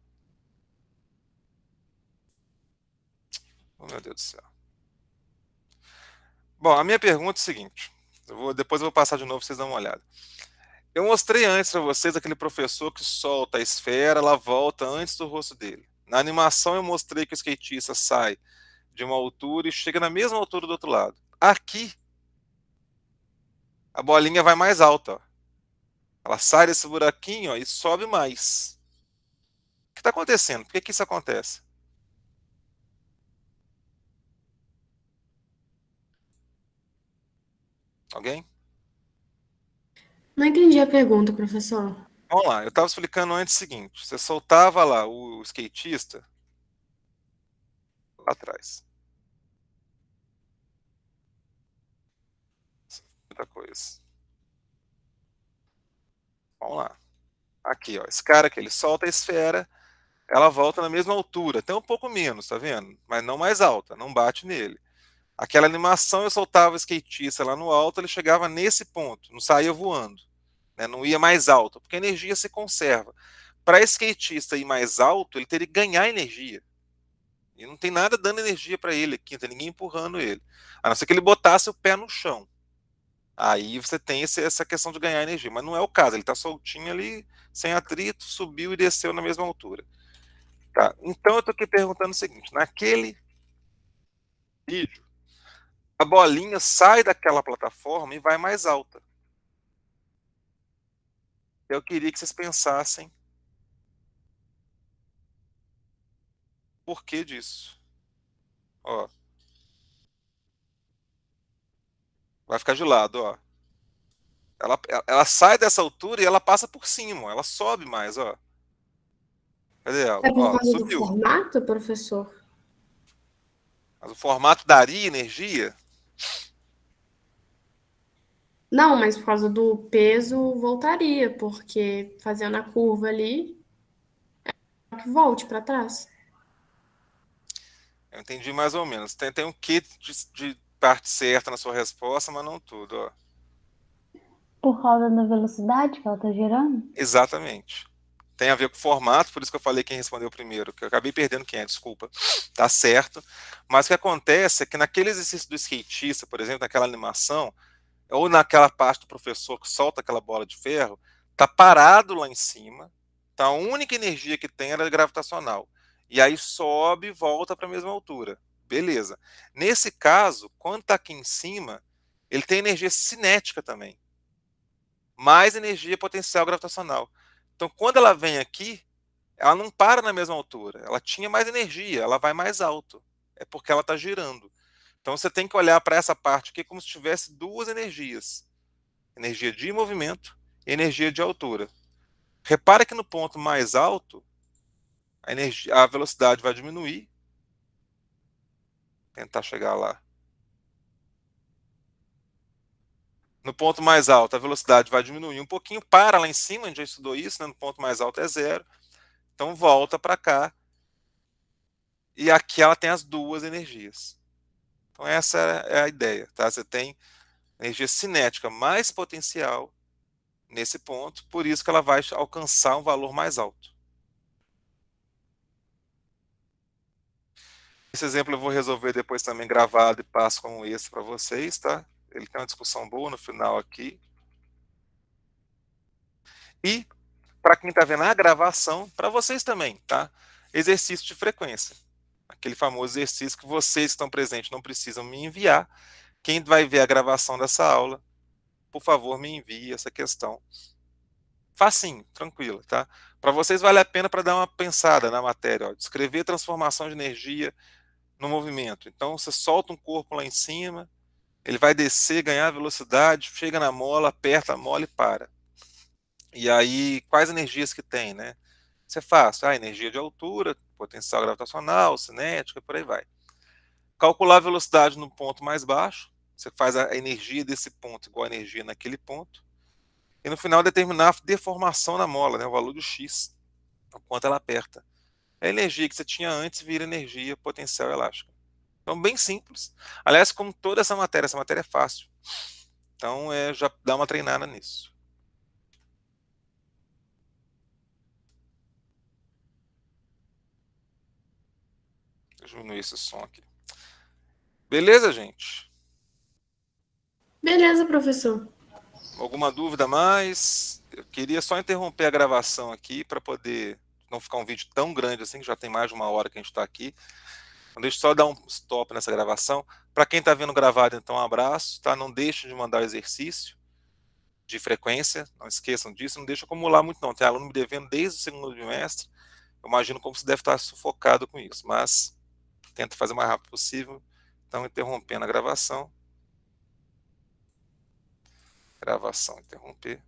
Oh, meu Deus do céu. Bom, a minha pergunta é o seguinte. Depois eu vou passar de novo para vocês darem uma olhada. Eu mostrei antes para vocês aquele professor que solta a esfera, ela volta antes do rosto dele. Na animação eu mostrei que o skatista sai de uma altura e chega na mesma altura do outro lado. Aqui, a bolinha vai mais alta. Ó. Ela sai desse buraquinho ó, e sobe mais. O que está acontecendo? Por que, que isso acontece? Alguém? Não entendi a pergunta, professor. Vamos lá, eu estava explicando antes o seguinte: você soltava lá o skatista lá atrás. Muita coisa. Vamos lá. Aqui, ó, esse cara aqui, ele solta a esfera, ela volta na mesma altura, até um pouco menos, tá vendo? Mas não mais alta, não bate nele. Aquela animação eu soltava o skatista lá no alto, ele chegava nesse ponto, não saía voando, né? Não ia mais alto, porque a energia se conserva. Para skatista ir mais alto, ele teria que ganhar energia. E não tem nada dando energia para ele aqui, não tem ninguém empurrando ele. A não ser que ele botasse o pé no chão. Aí você tem essa questão de ganhar energia, mas não é o caso, ele está soltinho ali, sem atrito, subiu e desceu na mesma altura. Tá? Então eu estou aqui perguntando o seguinte: naquele vídeo, a bolinha sai daquela plataforma e vai mais alta. Eu queria que vocês pensassem por que disso. Ó, vai ficar de lado, ó. Ela sai dessa altura e ela passa por cima, ela sobe mais, ó. Cadê ela? É por Ó, causa do subiu. formato, professor? Mas o formato daria energia? Não, mas por causa do peso voltaria, porque fazendo a curva ali, que volte para trás. Eu entendi mais ou menos. Tem um quê de parte certa na sua resposta, mas não tudo, ó. Por causa da velocidade que ela tá gerando? Exatamente. Tem a ver com o formato, por isso que eu falei quem respondeu primeiro, que eu acabei perdendo quem é, desculpa. Tá certo. Mas o que acontece é que naquele exercício do skatista, por exemplo, naquela animação, ou naquela parte do professor que solta aquela bola de ferro, tá parado lá em cima, tá, a única energia que tem era gravitacional. E aí sobe e volta para a mesma altura. Beleza. Nesse caso, quando está aqui em cima, ele tem energia cinética também. Mais energia potencial gravitacional. Então, quando ela vem aqui, ela não para na mesma altura. Ela tinha mais energia, ela vai mais alto. É porque ela está girando. Então, você tem que olhar para essa parte aqui como se tivesse duas energias. Energia de movimento e energia de altura. Repara que no ponto mais alto, a velocidade vai diminuir. Tentar chegar lá. No ponto mais alto, a velocidade vai diminuir um pouquinho, para lá em cima, a gente já estudou isso, né? No ponto mais alto é zero. Então volta para cá. E aqui ela tem as duas energias. Então essa é a ideia, tá? Você tem energia cinética mais potencial nesse ponto, por isso que ela vai alcançar um valor mais alto. Esse exemplo eu vou resolver depois também gravado e passo como esse para vocês, tá? Ele tem uma discussão boa no final aqui. E, para quem está vendo a gravação, para vocês também, tá? Exercício de frequência. Aquele famoso exercício que vocês que estão presentes não precisam me enviar. Quem vai ver a gravação dessa aula, por favor, me envie essa questão. Facinho, tranquilo, tá? Para vocês vale a pena para dar uma pensada na matéria, ó, descrever transformação de energia no movimento. Então, você solta um corpo lá em cima, ele vai descer, ganhar velocidade, chega na mola, aperta a mola e para. E aí, quais energias que tem, né? Isso é fácil. Energia de altura, potencial gravitacional, cinética, por aí vai. Calcular a velocidade no ponto mais baixo. Você faz a energia desse ponto igual a energia naquele ponto. E no final determinar a deformação na mola, né, o valor do x, o quanto ela aperta. A energia que você tinha antes vira energia potencial elástica. Então, bem simples. Aliás, como toda essa matéria é fácil. Então, já dá uma treinada nisso. Deixa eu diminuir esse som aqui. Beleza, gente? Beleza, professor. Alguma dúvida mais? Eu queria só interromper a gravação aqui para poder não ficar um vídeo tão grande assim, que já tem mais de 1 hora que a gente está aqui. Então, deixa eu só dar um stop nessa gravação. Para quem está vendo gravado, então, um abraço. Tá? Não deixe de mandar o exercício de frequência, não esqueçam disso. Não deixa acumular muito não. Tem aluno me devendo desde o segundo bimestre. Eu imagino como você deve estar sufocado com isso, mas tenta fazer o mais rápido possível. Então, interrompendo a gravação. Gravação, interromper.